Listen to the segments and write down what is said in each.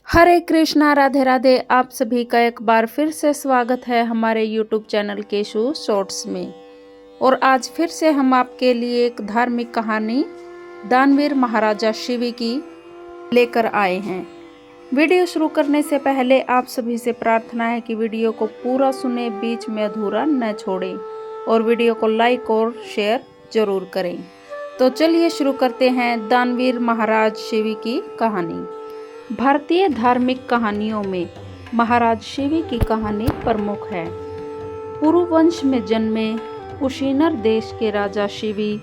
हरे कृष्णा, राधे राधे। आप सभी का एक बार फिर से स्वागत है हमारे YouTube चैनल केशु शॉर्ट्स में। और आज फिर से हम आपके लिए एक धार्मिक कहानी दानवीर महाराजा शिवी की लेकर आए हैं। वीडियो शुरू करने से पहले आप सभी से प्रार्थना है कि वीडियो को पूरा सुने, बीच में अधूरा न छोड़ें और वीडियो को लाइक और शेयर जरूर करें। तो चलिए शुरू करते हैं दानवीर महाराज शिवी की कहानी। भारतीय धार्मिक कहानियों में महाराज शिवी की कहानी प्रमुख है। पुरुवंश में जन्मे कुशीनर देश के राजा शिवी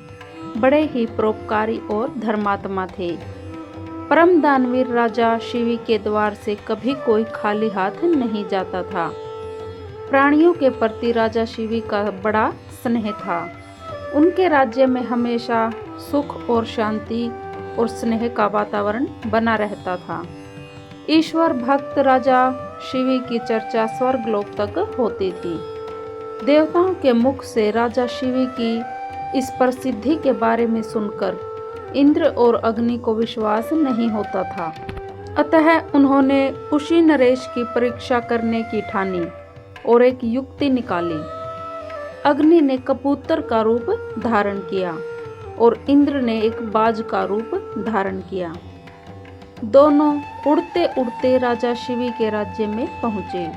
बड़े ही परोपकारी और धर्मात्मा थे। परम दानवीर राजा शिवी के द्वार से कभी कोई खाली हाथ नहीं जाता था। प्राणियों के प्रति राजा शिवी का बड़ा स्नेह था। उनके राज्य में हमेशा सुख और शांति और स्नेह का वातावरण बना रहता था। ईश्वर भक्त राजा शिवी की चर्चा स्वर्गलोक तक होती थी। देवताओं के मुख से राजा शिवी की इस प्रसिद्धि के बारे में सुनकर इंद्र और अग्नि को विश्वास नहीं होता था। अतः उन्होंने उसी नरेश की परीक्षा करने की ठानी और एक युक्ति निकाली। अग्नि ने कबूतर का रूप धारण किया और इंद्र ने एक बाज का रूप धारण किया। दोनों उड़ते उड़ते राजा शिवी के राज्य में पहुंचे।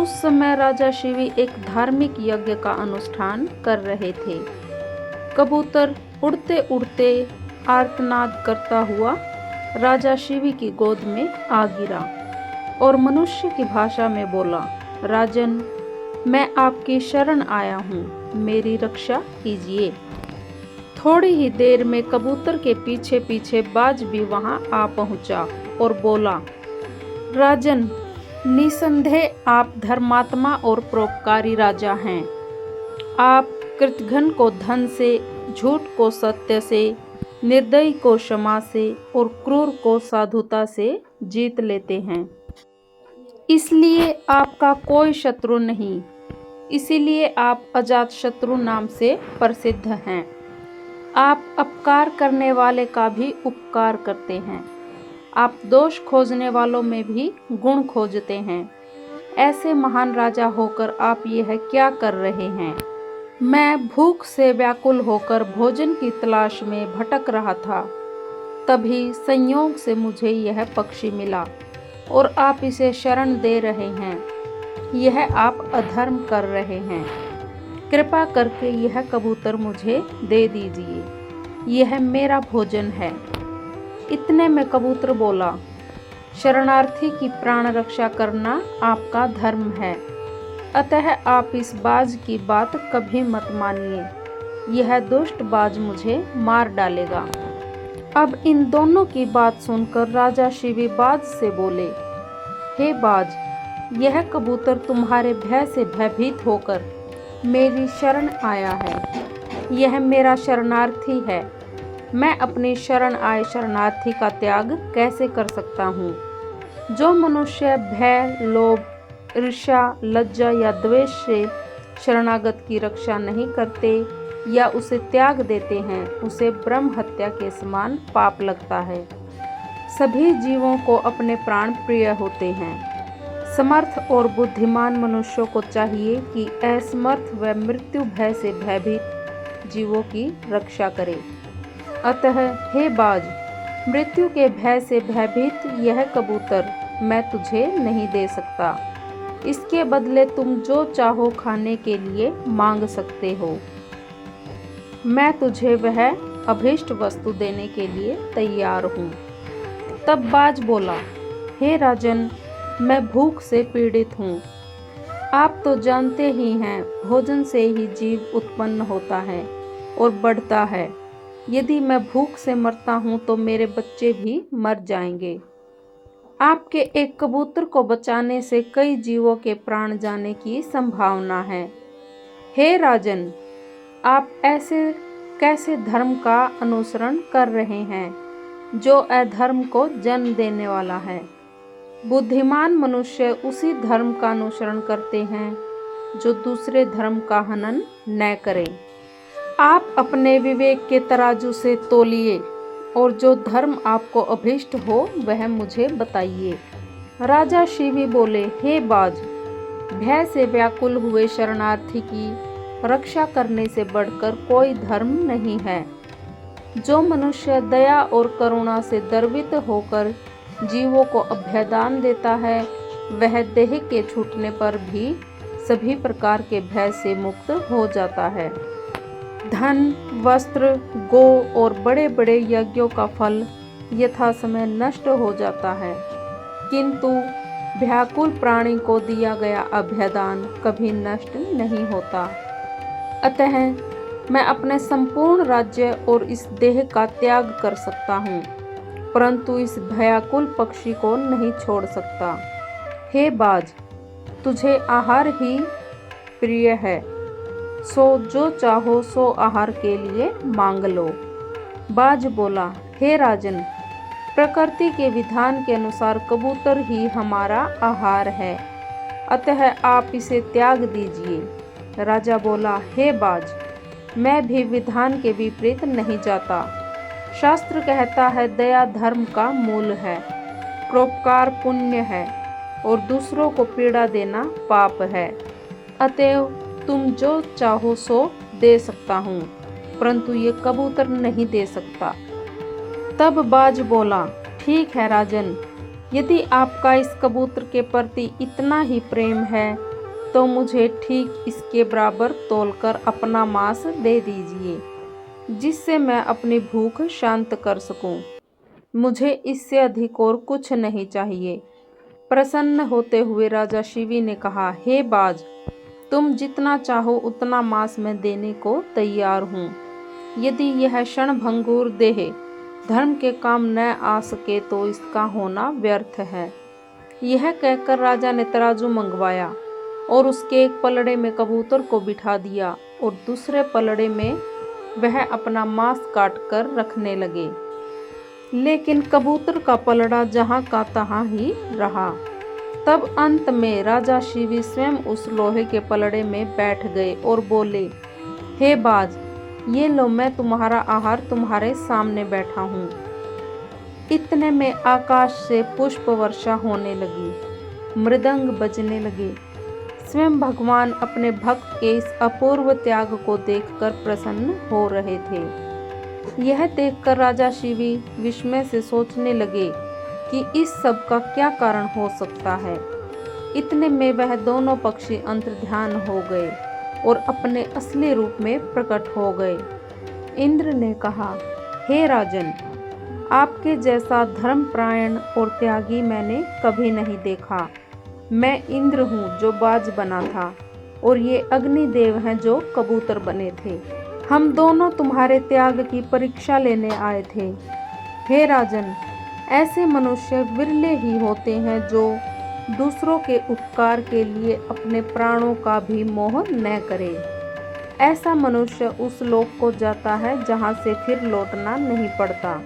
उस समय राजा शिवी एक धार्मिक यज्ञ का अनुष्ठान कर रहे थे। कबूतर उड़ते उड़ते आर्तनाद करता हुआ राजा शिवी की गोद में आ गिरा और मनुष्य की भाषा में बोला, राजन, मैं आपकी शरण आया हूँ, मेरी रक्षा कीजिए। थोड़ी ही देर में कबूतर के पीछे पीछे बाज भी वहां आ पहुंचा और बोला, राजन, निसंदेह आप धर्मात्मा और परोपकारी राजा हैं। आप कृतघ्न को धन से, झूठ को सत्य से, निर्दयी को क्षमा से और क्रूर को साधुता से जीत लेते हैं। इसलिए आपका कोई शत्रु नहीं, इसीलिए आप अजात शत्रु नाम से प्रसिद्ध हैं। आप अपकार करने वाले का भी उपकार करते हैं। आप दोष खोजने वालों में भी गुण खोजते हैं। ऐसे महान राजा होकर आप यह क्या कर रहे हैं? मैं भूख से व्याकुल होकर भोजन की तलाश में भटक रहा था। तभी संयोग से मुझे यह पक्षी मिला और आप इसे शरण दे रहे हैं। यह आप अधर्म कर रहे हैं। कृपा करके यह कबूतर मुझे दे दीजिए, यह मेरा भोजन है। इतने में कबूतर बोला, शरणार्थी की प्राण रक्षा करना आपका धर्म है, अतः आप इस बाज की बात कभी मत मानिए। यह दुष्ट बाज मुझे मार डालेगा। अब इन दोनों की बात सुनकर राजा शिवी बाज से बोले, हे बाज, यह कबूतर तुम्हारे भय से भयभीत होकर मेरी शरण आया है। यह मेरा शरणार्थी है। मैं अपनी शरण आए शरणार्थी का त्याग कैसे कर सकता हूँ? जो मनुष्य भय, लोभ, ईर्ष्या, लज्जा या द्वेष से शरणागत की रक्षा नहीं करते या उसे त्याग देते हैं, उसे ब्रह्म हत्या के समान पाप लगता है। सभी जीवों को अपने प्राण प्रिय होते हैं। समर्थ और बुद्धिमान मनुष्यों को चाहिए कि असमर्थ व मृत्यु भय से भयभीत जीवों की रक्षा करे। अतः हे बाज, मृत्यु के भय से भयभीत यह कबूतर मैं तुझे नहीं दे सकता। इसके बदले तुम जो चाहो खाने के लिए मांग सकते हो। मैं तुझे वह अभीष्ट वस्तु देने के लिए तैयार हूँ। तब बाज बोला, हे राजन, मैं भूख से पीड़ित हूँ। आप तो जानते ही हैं, भोजन से ही जीव उत्पन्न होता है और बढ़ता है। यदि मैं भूख से मरता हूँ तो मेरे बच्चे भी मर जाएंगे। आपके एक कबूतर को बचाने से कई जीवों के प्राण जाने की संभावना है। हे राजन, आप ऐसे कैसे धर्म का अनुसरण कर रहे हैं जो अधर्म को जन्म देने वाला है? बुद्धिमान मनुष्य उसी धर्म का अनुसरण करते हैं जो दूसरे धर्म का हनन न करें। आप अपने विवेक के तराजू से तोलिए और जो धर्म आपको अभीष्ट हो वह मुझे बताइए। राजा शिवी बोले, हे बाज, भय से व्याकुल हुए शरणार्थी की रक्षा करने से बढ़कर कोई धर्म नहीं है। जो मनुष्य दया और करुणा से द्रवित होकर जीवों को अभयदान देता है, वह देह के छूटने पर भी सभी प्रकार के भय से मुक्त हो जाता है। धन, वस्त्र, गो और बड़े बड़े यज्ञों का फल यथा समय नष्ट हो जाता है, किंतु व्याकुल प्राणी को दिया गया अभयदान कभी नष्ट नहीं होता। अतः मैं अपने संपूर्ण राज्य और इस देह का त्याग कर सकता हूँ, परंतु इस भयाकुल पक्षी को नहीं छोड़ सकता। हे बाज, तुझे आहार ही प्रिय है, सो जो चाहो सो आहार के लिए मांग लो। बाज बोला, हे राजन, प्रकृति के विधान के अनुसार कबूतर ही हमारा आहार है, अतः आप इसे त्याग दीजिए। राजा बोला, हे बाज, मैं भी विधान के विपरीत नहीं जाता। शास्त्र कहता है, दया धर्म का मूल है, परोपकार पुण्य है और दूसरों को पीड़ा देना पाप है। अतएव तुम जो चाहो सो दे सकता हूँ, परंतु ये कबूतर नहीं दे सकता। तब बाज बोला, ठीक है राजन, यदि आपका इस कबूतर के प्रति इतना ही प्रेम है तो मुझे ठीक इसके बराबर तोलकर अपना मांस दे दीजिए, जिससे मैं अपनी भूख शांत कर सकूं। मुझे इससे अधिक और कुछ नहीं चाहिए। प्रसन्न होते हुए राजा शिवी ने कहा, हे बाज, तुम जितना चाहो उतना मांस मैं देने को तैयार हूँ। यदि यह क्षणभंगुर देह धर्म के काम न आ सके तो इसका होना व्यर्थ है। यह कहकर राजा ने तराजू मंगवाया और उसके एक पलड़े में कबूतर को बिठा दिया और दूसरे पलड़े में वह अपना मांस काट कर रखने लगे। लेकिन कबूतर का पलड़ा जहाँ का तहाँ ही रहा। तब अंत में राजा शिवी स्वयं उस लोहे के पलड़े में बैठ गए और बोले, हे बाज, ये लो, मैं तुम्हारा आहार तुम्हारे सामने बैठा हूँ। इतने में आकाश से पुष्प वर्षा होने लगी, मृदंग बजने लगे। स्वयं भगवान अपने भक्त के इस अपूर्व त्याग को देखकर प्रसन्न हो रहे थे। यह देखकर राजा शिवी विस्मय से सोचने लगे कि इस सब का क्या कारण हो सकता है। इतने में वह दोनों पक्षी अंतर्ध्यान हो गए और अपने असली रूप में प्रकट हो गए। इंद्र ने कहा, हे राजन, आपके जैसा धर्मपरायण और त्यागी मैंने कभी नहीं देखा। मैं इंद्र हूँ जो बाज बना था और ये अग्निदेव हैं जो कबूतर बने थे। हम दोनों तुम्हारे त्याग की परीक्षा लेने आए थे। हे राजन, ऐसे मनुष्य विरले ही होते हैं जो दूसरों के उपकार के लिए अपने प्राणों का भी मोह न करे। ऐसा मनुष्य उस लोक को जाता है जहाँ से फिर लौटना नहीं पड़ता।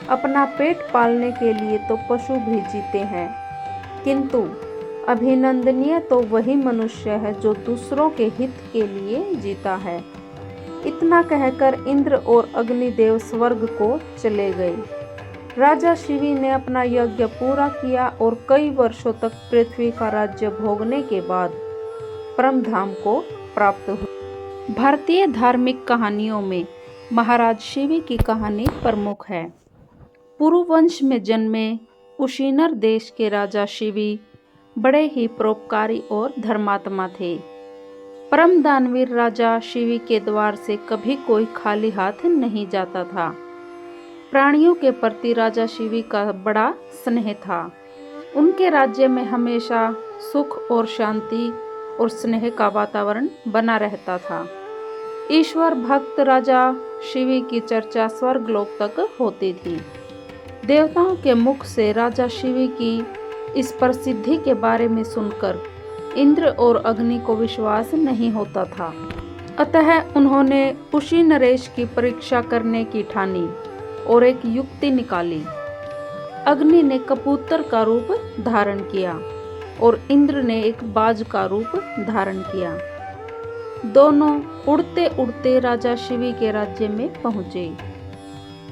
अपना पेट पालने के लिए तो पशु भी जीते हैं, किंतु अभिनंदनीय तो वही मनुष्य है जो दूसरों के हित के लिए जीता है। इतना कहकर इंद्र और अग्निदेव स्वर्ग को चले गए। राजा शिवी ने अपना यज्ञ पूरा किया और कई वर्षों तक पृथ्वी का राज्य भोगने के बाद परम धाम को प्राप्त हुआ। भारतीय धार्मिक कहानियों में महाराज शिवी की कहानी प्रमुख है। पुरुवंश में जन्मे उशीनर देश के राजा शिवी बड़े ही परोपकारी और धर्मात्मा थे। परम दानवीर राजा शिवी के द्वार से कभी कोई खाली हाथ नहीं जाता था। प्राणियों के प्रति राजा शिवी का बड़ा स्नेह था। उनके राज्य में हमेशा सुख और शांति और स्नेह का वातावरण बना रहता था। ईश्वर भक्त राजा शिवी की चर्चा स्वर्गलोक तक होती थी। देवताओं के मुख से राजा शिवी की इस प्रसिद्धि के बारे में सुनकर इंद्र और अग्नि को विश्वास नहीं होता था। अतः उन्होंने उसी नरेश की परीक्षा करने की ठानी और एक युक्ति निकाली। अग्नि ने कबूतर का रूप धारण किया और इंद्र ने एक बाज का रूप धारण किया। दोनों उड़ते उड़ते राजा शिवी के राज्य में पहुंचे।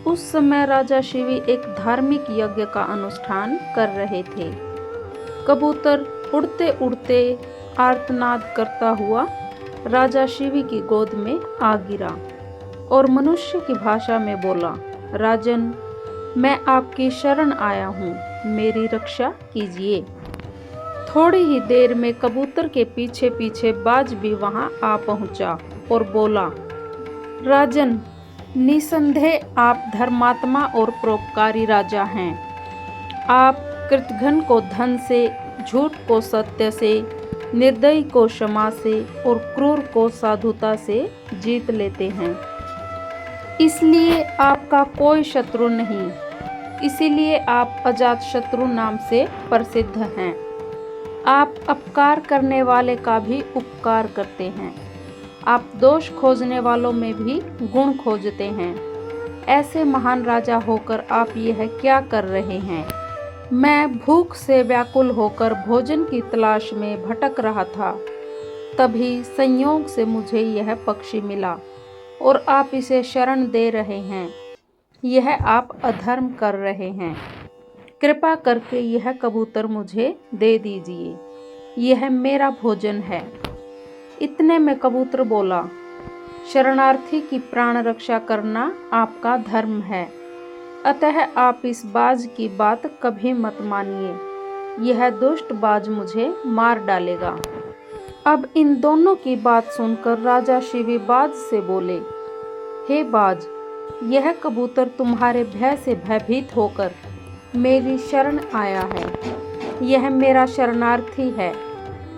उस समय राजा शिवी एक धार्मिक यज्ञ का अनुष्ठान कर रहे थे। कबूतर उड़ते उड़ते आर्तनाद करता हुआ राजा शिवी की गोद में आ गिरा और मनुष्य की भाषा में बोला, राजन, मैं आपकी शरण आया हूँ, मेरी रक्षा कीजिए। थोड़ी ही देर में कबूतर के पीछे पीछे बाज भी वहां आ पहुंचा और बोला, राजन, निसंदेह आप धर्मात्मा और परोपकारी राजा हैं। आप कृतघ्न को धन से, झूठ को सत्य से, निर्दयी को क्षमा से और क्रूर को साधुता से जीत लेते हैं। इसलिए आपका कोई शत्रु नहीं, इसीलिए आप अजात शत्रु नाम से प्रसिद्ध हैं। आप अपकार करने वाले का भी उपकार करते हैं। आप दोष खोजने वालों में भी गुण खोजते हैं। ऐसे महान राजा होकर आप यह क्या कर रहे हैं? मैं भूख से व्याकुल होकर भोजन की तलाश में भटक रहा था। तभी संयोग से मुझे यह पक्षी मिला और आप इसे शरण दे रहे हैं। यह आप अधर्म कर रहे हैं। कृपा करके यह कबूतर मुझे दे दीजिए, यह मेरा भोजन है। इतने में कबूतर बोला, शरणार्थी की प्राण रक्षा करना आपका धर्म है, अतः आप इस बाज की बात कभी मत मानिए। यह दुष्ट बाज मुझे मार डालेगा। अब इन दोनों की बात सुनकर राजा शिवी बाज से बोले, हे बाज, यह कबूतर तुम्हारे भय से भयभीत होकर मेरी शरण आया है। यह मेरा शरणार्थी है।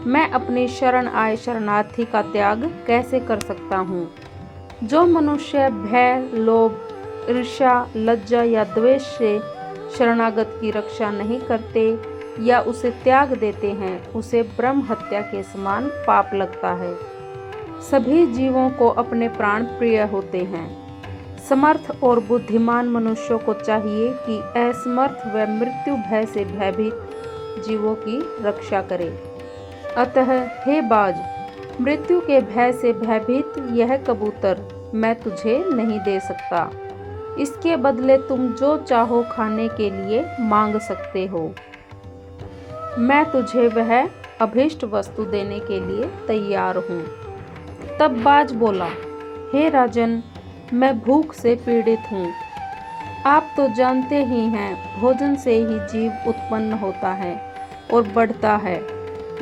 मैं अपनी शरण आए शरणार्थी का त्याग कैसे कर सकता हूँ? जो मनुष्य भय, लोभ, ईर्ष्या, लज्जा या द्वेष से शरणागत की रक्षा नहीं करते या उसे त्याग देते हैं, उसे ब्रह्म हत्या के समान पाप लगता है। सभी जीवों को अपने प्राण प्रिय होते हैं। समर्थ और बुद्धिमान मनुष्यों को चाहिए कि असमर्थ व मृत्यु भय से भयभीत जीवों की रक्षा करे। अतः हे बाज, मृत्यु के भय से भयभीत यह कबूतर मैं तुझे नहीं दे सकता। इसके बदले तुम जो चाहो खाने के लिए मांग सकते हो। मैं तुझे वह अभीष्ट वस्तु देने के लिए तैयार हूँ। तब बाज बोला, हे राजन, मैं भूख से पीड़ित हूँ। आप तो जानते ही हैं, भोजन से ही जीव उत्पन्न होता है और बढ़ता है।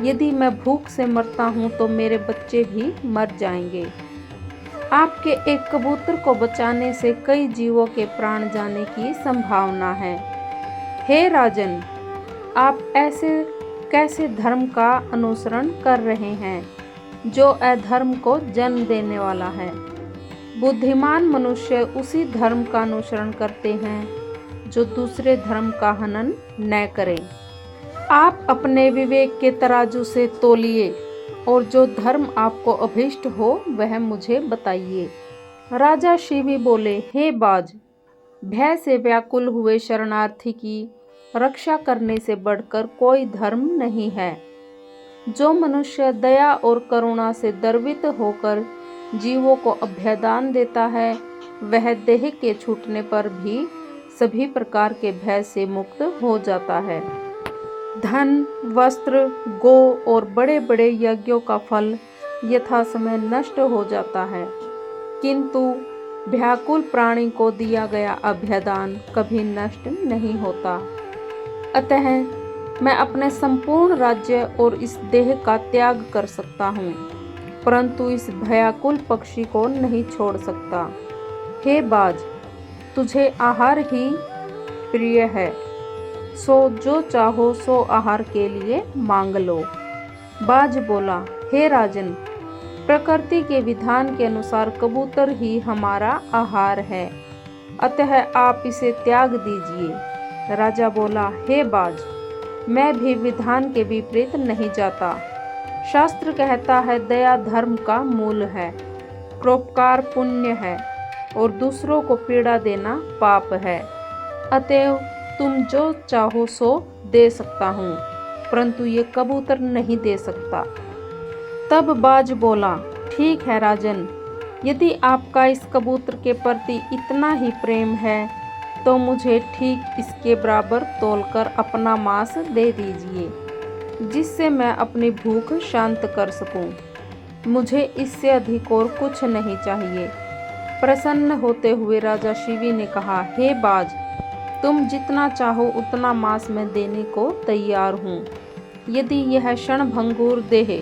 यदि मैं भूख से मरता हूँ तो मेरे बच्चे भी मर जाएंगे। आपके एक कबूतर को बचाने से कई जीवों के प्राण जाने की संभावना है। हे राजन, आप ऐसे कैसे धर्म का अनुसरण कर रहे हैं जो अधर्म को जन्म देने वाला है? बुद्धिमान मनुष्य उसी धर्म का अनुसरण करते हैं जो दूसरे धर्म का हनन न करे। आप अपने विवेक के तराजू से तोलिए और जो धर्म आपको अभीष्ट हो वह मुझे बताइए। राजा शिवी बोले, हे बाज, भय से व्याकुल हुए शरणार्थी की रक्षा करने से बढ़कर कोई धर्म नहीं है। जो मनुष्य दया और करुणा से द्रवित होकर जीवों को अभयदान देता है, वह देह के छूटने पर भी सभी प्रकार के भय से मुक्त हो जाता है। धन, वस्त्र, गो और बड़े बड़े यज्ञों का फल यथा समय नष्ट हो जाता है, किंतु व्याकुल प्राणी को दिया गया अभयदान कभी नष्ट नहीं होता। अतः मैं अपने संपूर्ण राज्य और इस देह का त्याग कर सकता हूँ, परंतु इस भयाकुल पक्षी को नहीं छोड़ सकता। हे बाज, तुझे आहार ही प्रिय है, सो जो चाहो सो आहार के लिए मांग लो। बाज बोला, हे राजन, प्रकृति के विधान के अनुसार कबूतर ही हमारा आहार है, अतः आप इसे त्याग दीजिए। राजा बोला, हे बाज, मैं भी विधान के विपरीत नहीं जाता। शास्त्र कहता है, दया धर्म का मूल है, परोपकार पुण्य है और दूसरों को पीड़ा देना पाप है। अतएव तुम जो चाहो सो दे सकता हूँ, परंतु ये कबूतर नहीं दे सकता। तब बाज बोला, ठीक है राजन, यदि आपका इस कबूतर के प्रति इतना ही प्रेम है तो मुझे ठीक इसके बराबर तोलकर अपना मांस दे दीजिए, जिससे मैं अपनी भूख शांत कर सकूं। मुझे इससे अधिक और कुछ नहीं चाहिए। प्रसन्न होते हुए राजा शिवी ने कहा, हे बाज, तुम जितना चाहो उतना मांस मैं देने को तैयार हूँ। यदि यह क्षणभंगुर देह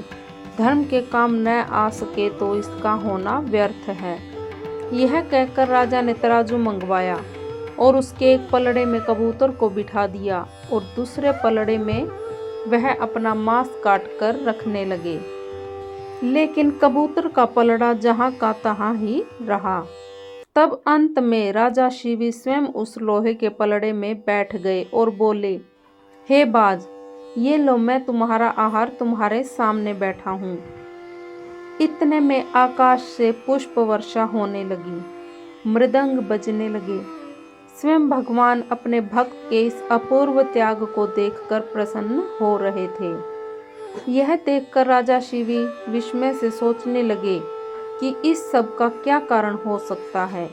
धर्म के काम न आ सके तो इसका होना व्यर्थ है। यह कहकर राजा ने तराजू मंगवाया और उसके एक पलड़े में कबूतर को बिठा दिया और दूसरे पलड़े में वह अपना मांस काट कर रखने लगे। लेकिन कबूतर का पलड़ा जहाँ का तहाँ ही रहा। तब अंत में राजा शिवी स्वयं उस लोहे के पलड़े में बैठ गए और बोले, हे बाज, ये लो, मैं तुम्हारा आहार तुम्हारे सामने बैठा हूँ। इतने में आकाश से पुष्प वर्षा होने लगी, मृदंग बजने लगे। स्वयं भगवान अपने भक्त के इस अपूर्व त्याग को देखकर प्रसन्न हो रहे थे। यह देखकर राजा शिवी विस्मय से सोचने लगे कि इस सब का क्या कारण हो सकता है।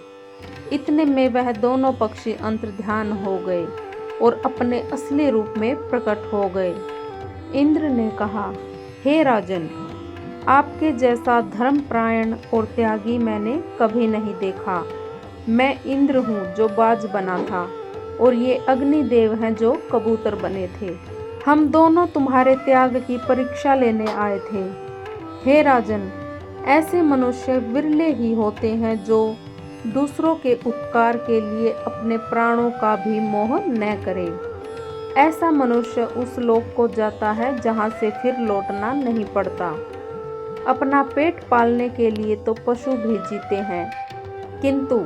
इतने में वह दोनों पक्षी अंतर्ध्यान हो गए और अपने असली रूप में प्रकट हो गए। इंद्र ने कहा, हे राजन, आपके जैसा धर्मपरायण और त्यागी मैंने कभी नहीं देखा। मैं इंद्र हूँ जो बाज बना था और ये अग्निदेव हैं जो कबूतर बने थे। हम दोनों तुम्हारे त्याग की परीक्षा लेने आए थे। हे राजन, ऐसे मनुष्य विरले ही होते हैं जो दूसरों के उपकार के लिए अपने प्राणों का भी मोह न करे। ऐसा मनुष्य उस लोक को जाता है जहाँ से फिर लौटना नहीं पड़ता। अपना पेट पालने के लिए तो पशु भी जीते हैं, किंतु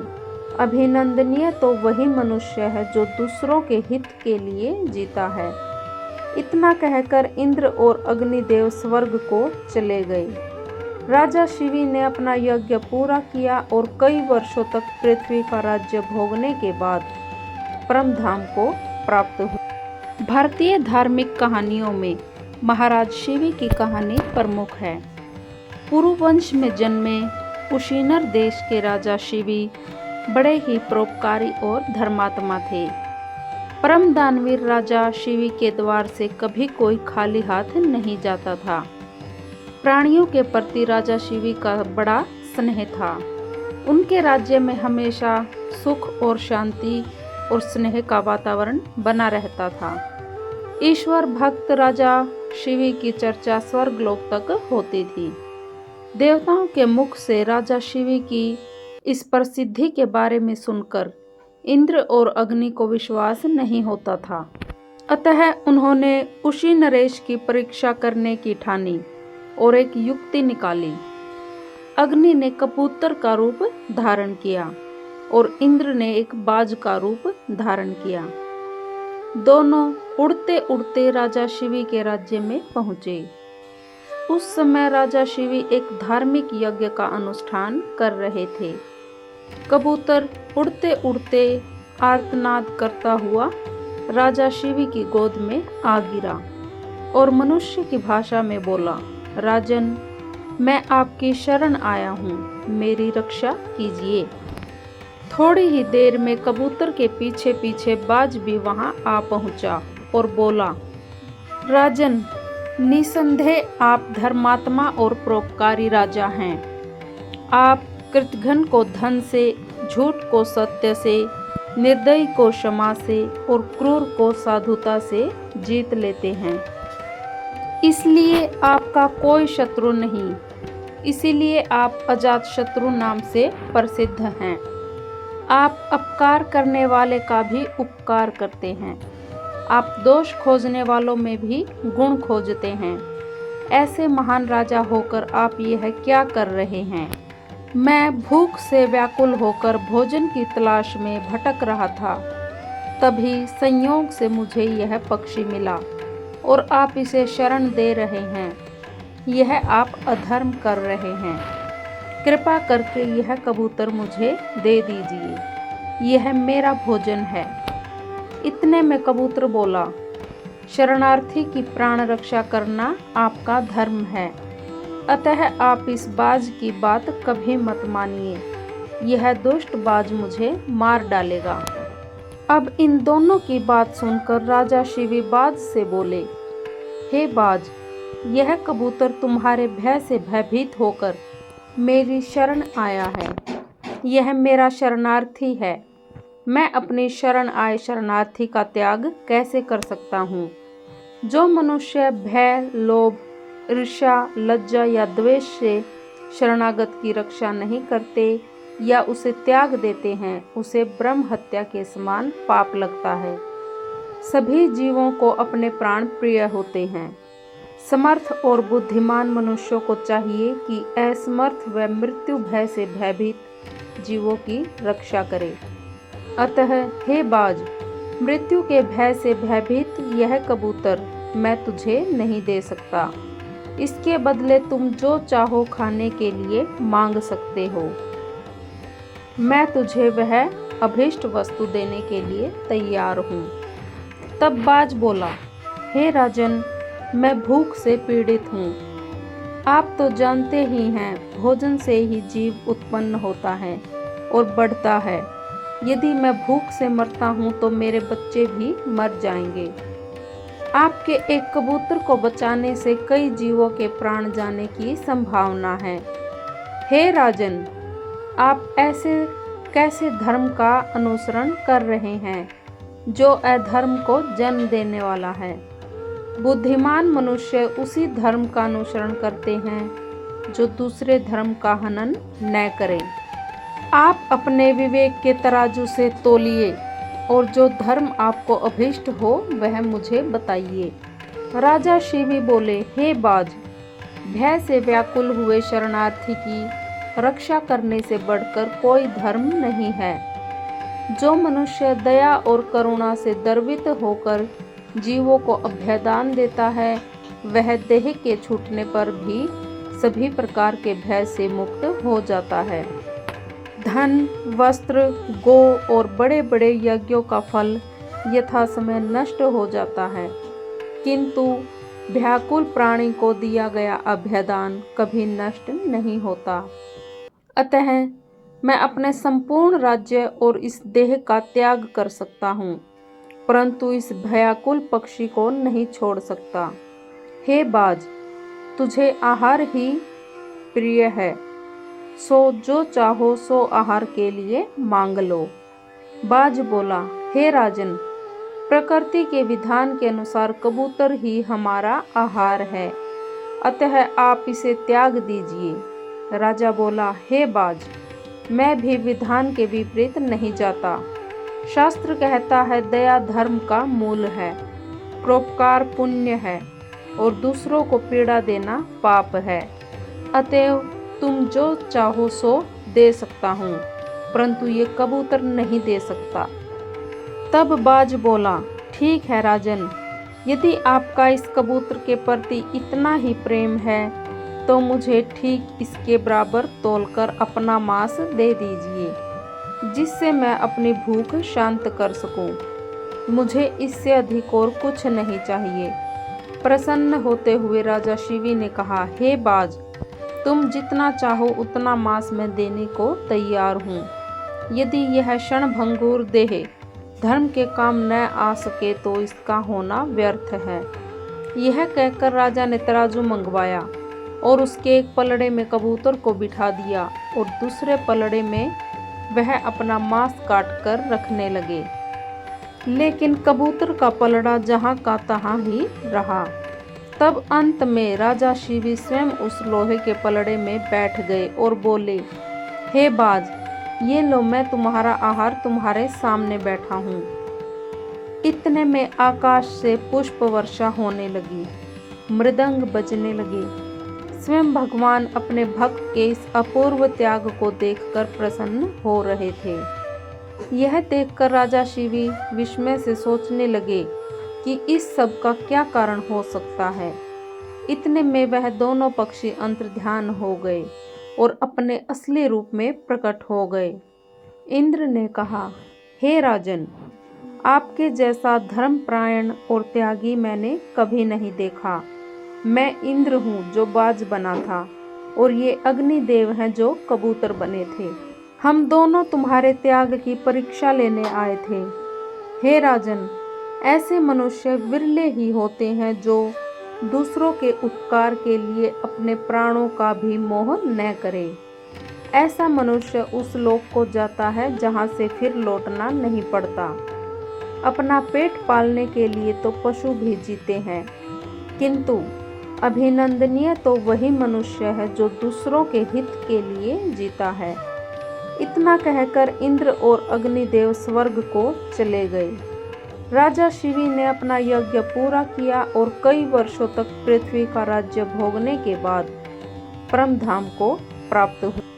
अभिनंदनीय तो वही मनुष्य है जो दूसरों के हित के लिए जीता है। इतना कहकर इंद्र और अग्निदेव स्वर्ग को चले गए। राजा शिवी ने अपना यज्ञ पूरा किया और कई वर्षों तक पृथ्वी का राज्य भोगने के बाद परम धाम को प्राप्त हुआ। भारतीय धार्मिक कहानियों में महाराज शिवी की कहानी प्रमुख है। पुरुवंश में जन्मे कुशीनर देश के राजा शिवी बड़े ही परोपकारी और धर्मात्मा थे। परम दानवीर राजा शिवी के द्वार से कभी कोई खाली हाथ नहीं जाता था। प्राणियों के प्रति राजा शिवी का बड़ा स्नेह था। उनके राज्य में हमेशा सुख और शांति और स्नेह का वातावरण बना रहता था। ईश्वर भक्त राजा शिवी की चर्चा स्वर्गलोक तक होती थी। देवताओं के मुख से राजा शिवी की इस प्रसिद्धि के बारे में सुनकर इंद्र और अग्नि को विश्वास नहीं होता था। अतः उन्होंने उसी नरेश की परीक्षा करने की ठानी और एक युक्ति निकाली। अग्नि ने कबूतर का रूप धारण किया और इंद्र ने एक बाज का रूप धारण किया। दोनों उड़ते उड़ते राजा शिवी के राज्य में पहुंचे। उस समय राजा शिवी एक धार्मिक यज्ञ का अनुष्ठान कर रहे थे। कबूतर उड़ते उड़ते आर्तनाद करता हुआ राजा शिवी की गोद में आ गिरा और मनुष्य की भाषा में बोला, राजन, मैं आपकी शरण आया हूँ, मेरी रक्षा कीजिए। थोड़ी ही देर में कबूतर के पीछे पीछे बाज भी वहाँ आ पहुँचा और बोला, राजन, निसंदेह आप धर्मात्मा और परोपकारी राजा हैं। आप कृतघ्न को धन से, झूठ को सत्य से, निर्दयी को क्षमा से और क्रूर को साधुता से जीत लेते हैं। इसलिए आपका कोई शत्रु नहीं, इसीलिए आप अजात शत्रु नाम से प्रसिद्ध हैं। आप अपकार करने वाले का भी उपकार करते हैं। आप दोष खोजने वालों में भी गुण खोजते हैं। ऐसे महान राजा होकर आप यह क्या कर रहे हैं? मैं भूख से व्याकुल होकर भोजन की तलाश में भटक रहा था। तभी संयोग से मुझे यह पक्षी मिला और आप इसे शरण दे रहे हैं। यह आप अधर्म कर रहे हैं। कृपा करके यह कबूतर मुझे दे दीजिए, यह मेरा भोजन है। इतने में कबूतर बोला, शरणार्थी की प्राण रक्षा करना आपका धर्म है। अतः आप इस बाज की बात कभी मत मानिए, यह दुष्ट बाज मुझे मार डालेगा। अब इन दोनों की बात सुनकर राजा शिवी बाज से बोले, हे बाज, यह कबूतर तुम्हारे भय से भयभीत होकर मेरी शरण आया है। यह मेरा शरणार्थी है। मैं अपनी शरण आए शरणार्थी का त्याग कैसे कर सकता हूँ? जो मनुष्य भय, लोभ, ईर्ष्या, लज्जा या द्वेष से शरणागत की रक्षा नहीं करते या उसे त्याग देते हैं, उसे ब्रह्म हत्या के समान पाप लगता है। सभी जीवों को अपने प्राण प्रिय होते हैं। समर्थ और बुद्धिमान मनुष्यों को चाहिए कि असमर्थ व मृत्यु भय से भयभीत जीवों की रक्षा करे। अतः हे बाज, मृत्यु के भय से भयभीत यह कबूतर मैं तुझे नहीं दे सकता। इसके बदले तुम जो चाहो खाने के लिए मांग सकते हो। मैं तुझे वह अभीष्ट वस्तु देने के लिए तैयार हूँ। तब बाज बोला, हे राजन, मैं भूख से पीड़ित हूँ। आप तो जानते ही हैं, भोजन से ही जीव उत्पन्न होता है और बढ़ता है। यदि मैं भूख से मरता हूँ तो मेरे बच्चे भी मर जाएंगे। आपके एक कबूतर को बचाने से कई जीवों के प्राण जाने की संभावना है। हे राजन, आप ऐसे कैसे धर्म का अनुसरण कर रहे हैं जो अधर्म को जन्म देने वाला है? बुद्धिमान मनुष्य उसी धर्म का अनुसरण करते हैं जो दूसरे धर्म का हनन न करें। आप अपने विवेक के तराजू से तोलिए और जो धर्म आपको अभीष्ट हो वह मुझे बताइए। राजा शिवी बोले, हे बाज, भय से व्याकुल हुए शरणार्थी की रक्षा करने से बढ़कर कोई धर्म नहीं है। जो मनुष्य दया और करुणा से द्रवित होकर जीवों को अभयदान देता है, वह देह के छूटने पर भी सभी प्रकार के भय से मुक्त हो जाता है। धन, वस्त्र, गो और बड़े बड़े यज्ञों का फल यथा समय नष्ट हो जाता है, किंतु व्याकुल प्राणी को दिया गया अभयदान कभी नष्ट नहीं होता। अतः मैं अपने संपूर्ण राज्य और इस देह का त्याग कर सकता हूँ, परंतु इस भयाकुल पक्षी को नहीं छोड़ सकता। हे बाज, तुझे आहार ही प्रिय है, सो जो चाहो सो आहार के लिए मांग लो। बाज बोला, हे राजन, प्रकृति के विधान के अनुसार कबूतर ही हमारा आहार है, अतः आप इसे त्याग दीजिए। राजा बोला, हे बाज, मैं भी विधान के विपरीत नहीं जाता। शास्त्र कहता है, दया धर्म का मूल है, परोपकार पुण्य है और दूसरों को पीड़ा देना पाप है। अतएव तुम जो चाहो सो दे सकता हूँ, परंतु ये कबूतर नहीं दे सकता। तब बाज बोला, ठीक है राजन, यदि आपका इस कबूतर के प्रति इतना ही प्रेम है तो मुझे ठीक इसके बराबर तोलकर अपना मांस दे दीजिए, जिससे मैं अपनी भूख शांत कर सकूं। मुझे इससे अधिक और कुछ नहीं चाहिए। प्रसन्न होते हुए राजा शिवी ने कहा, हे बाज, तुम जितना चाहो उतना मांस मैं देने को तैयार हूँ। यदि यह क्षणभंगुर देह धर्म के काम न आ सके तो इसका होना व्यर्थ है। यह कहकर राजा ने तराजू मंगवाया और उसके एक पलड़े में कबूतर को बिठा दिया और दूसरे पलड़े में वह अपना मांस काट कर रखने लगे। लेकिन कबूतर का पलड़ा जहाँ का तहाँ ही रहा। तब अंत में राजा शिवी स्वयं उस लोहे के पलड़े में बैठ गए और बोले, हे बाज, ये लो, मैं तुम्हारा आहार तुम्हारे सामने बैठा हूँ। इतने में आकाश से पुष्प वर्षा होने लगी, मृदंग बजने लगे। स्वयं भगवान अपने भक्त के इस अपूर्व त्याग को देखकर प्रसन्न हो रहे थे। यह देखकर राजा शिवी विस्मय से सोचने लगे कि इस सब का क्या कारण हो सकता है। इतने में वह दोनों पक्षी अंतर्ध्यान हो गए और अपने असली रूप में प्रकट हो गए। इंद्र ने कहा, हे राजन, आपके जैसा धर्मपरायण और त्यागी मैंने कभी नहीं देखा। मैं इंद्र हूँ जो बाज बना था, और ये अग्निदेव हैं जो कबूतर बने थे। हम दोनों तुम्हारे त्याग की परीक्षा लेने आए थे। हे राजन, ऐसे मनुष्य विरले ही होते हैं जो दूसरों के उपकार के लिए अपने प्राणों का भी मोह न करे। ऐसा मनुष्य उस लोक को जाता है जहाँ से फिर लौटना नहीं पड़ता। अपना पेट पालने के लिए तो पशु भी जीते हैं, किंतु अभिनंदनीय तो वही मनुष्य है जो दूसरों के हित के लिए जीता है। इतना कहकर इंद्र और अग्निदेव स्वर्ग को चले गए। राजा शिवी ने अपना यज्ञ पूरा किया और कई वर्षों तक पृथ्वी का राज्य भोगने के बाद परमधाम को प्राप्त हुआ।